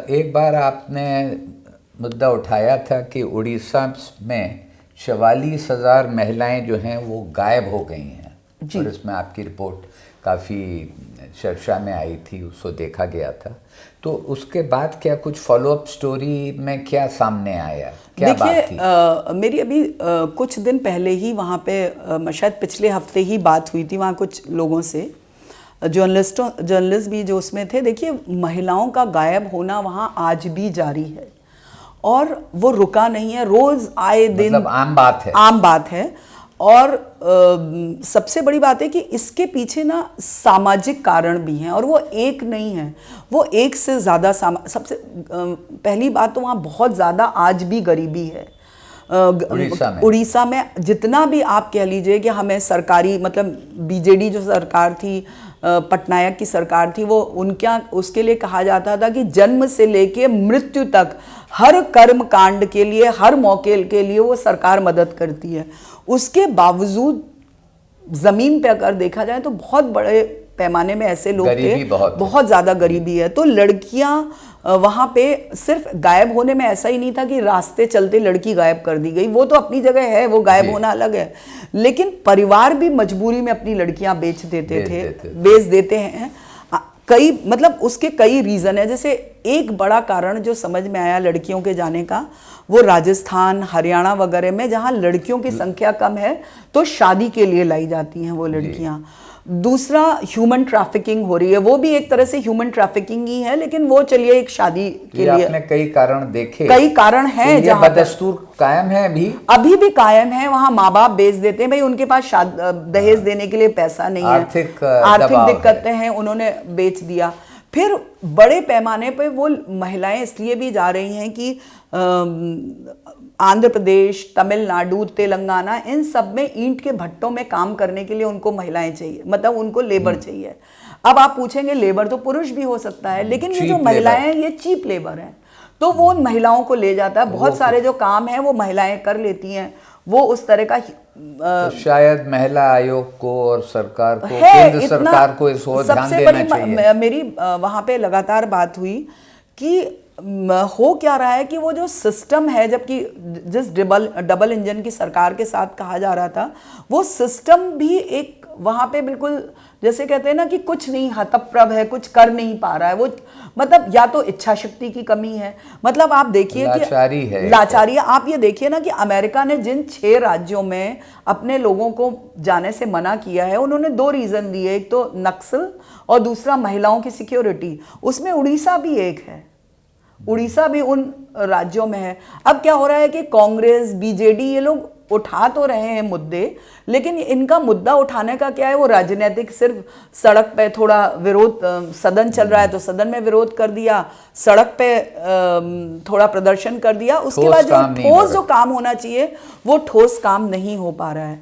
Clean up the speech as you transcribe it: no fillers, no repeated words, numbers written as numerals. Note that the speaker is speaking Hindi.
एक बार आपने मुद्दा उठाया था कि उड़ीसा में 44,000 महिलाएं जो हैं वो गायब हो गई हैं और इसमें आपकी रिपोर्ट काफ़ी चर्चा में आई थी, उसको देखा गया था। तो उसके बाद क्या कुछ फॉलोअप स्टोरी में क्या सामने आया, क्या बात थी? मेरी अभी कुछ दिन पहले ही वहाँ पे शायद पिछले हफ्ते ही बात हुई थी वहाँ कुछ लोगों से, जर्नलिस्ट भी जो उसमें थे। देखिए, महिलाओं का गायब होना वहाँ आज भी जारी है और वो रुका नहीं है, रोज आए दिन मतलब आम बात है। और सबसे बड़ी बात है कि इसके पीछे ना सामाजिक कारण भी हैं और वो एक नहीं है, वो एक से ज़्यादा सबसे पहली बात तो वहाँ बहुत ज़्यादा आज भी गरीबी है। उड़ीसा में जितना भी आप कह लीजिए कि हमें सरकारी, मतलब बीजेडी जो सरकार थी, पटनायक की सरकार थी, वो उसके लिए कहा जाता था कि जन्म से लेके मृत्यु तक हर कर्म कांड के लिए, हर मौके के लिए वो सरकार मदद करती है। उसके बावजूद ज़मीन पे अगर देखा जाए तो बहुत बड़े पैमाने में ऐसे लोग थे, बहुत ज़्यादा गरीबी है। तो लड़कियां वहाँ पे सिर्फ गायब होने में ऐसा ही नहीं था कि रास्ते चलते लड़की गायब कर दी गई, वो तो अपनी जगह है, वो गायब होना अलग है, लेकिन परिवार भी मजबूरी में अपनी लड़कियां बेच देते हैं। मतलब उसके कई रीज़न है। जैसे एक बड़ा कारण जो समझ में आया लड़कियों के जाने का, वो राजस्थान, हरियाणा वगैरह में जहाँ लड़कियों की संख्या कम है तो शादी के लिए लाई जाती हैं वो लड़कियाँ। दूसरा, ह्यूमन ट्रैफिकिंग हो रही है, वो भी एक तरह से ह्यूमन ट्रैफिकिंग ही है, लेकिन वो चलिए एक शादी के लिए आपने कई कारण देखे, कई कारण हैं तो जहाँ बदस्तूर कायम है, अभी भी कायम है। वहाँ माँ बाप बेच देते हैं, भाई उनके पास दहेज देने के लिए पैसा नहीं है, आर्थिक दिक्कतें हैं, उन्होंने बेच दिया। फिर बड़े पैमाने पे वो महिलाएं इसलिए भी जा रही हैं कि आंध्र प्रदेश, तमिलनाडु, तेलंगाना, इन सब में ईंट के भट्टों में काम करने के लिए उनको महिलाएं चाहिए, मतलब उनको लेबर चाहिए। अब आप पूछेंगे लेबर तो पुरुष भी हो सकता है, लेकिन ये जो महिलाएं हैं ये चीप लेबर है, तो वो उन महिलाओं को ले जाता है। बहुत सारे जो काम है वो महिलाएं कर लेती हैं, वो उस तरह का तो शायद महिला आयोग को और सरकार को, केंद्र सरकार को इस ओर ध्यान देना चाहिए। मेरी वहाँ पे लगातार बात हुई कि हो क्या रहा है कि वो जो सिस्टम है, जबकि जिस डबल इंजन की सरकार के साथ कहा जा रहा था, वो सिस्टम भी एक वहाँ पे बिल्कुल जैसे कहते हैं ना कि कुछ नहीं, हतप्रभ है, कुछ कर नहीं पा रहा है वो। मतलब या तो इच्छा शक्ति की कमी है, मतलब आप देखिए कि लाचारी है। आप ये देखिए ना कि अमेरिका ने जिन 6 राज्यों में अपने लोगों को जाने से मना किया है, उन्होंने 2 रीज़न दिए, एक तो नक्सल और दूसरा महिलाओं की सिक्योरिटी। उसमें उड़ीसा भी एक है, उड़ीसा भी उन राज्यों में है। अब क्या हो रहा है कि कांग्रेस, बीजेडी, ये लोग उठा तो रहे हैं मुद्दे, लेकिन इनका मुद्दा उठाने का क्या है, वो राजनीतिक, सिर्फ सड़क पे थोड़ा विरोध, सदन चल रहा है तो सदन में विरोध कर दिया, सड़क पे थोड़ा प्रदर्शन कर दिया, उसके बाद जो ठोस जो काम होना चाहिए वो ठोस काम नहीं हो पा रहा है।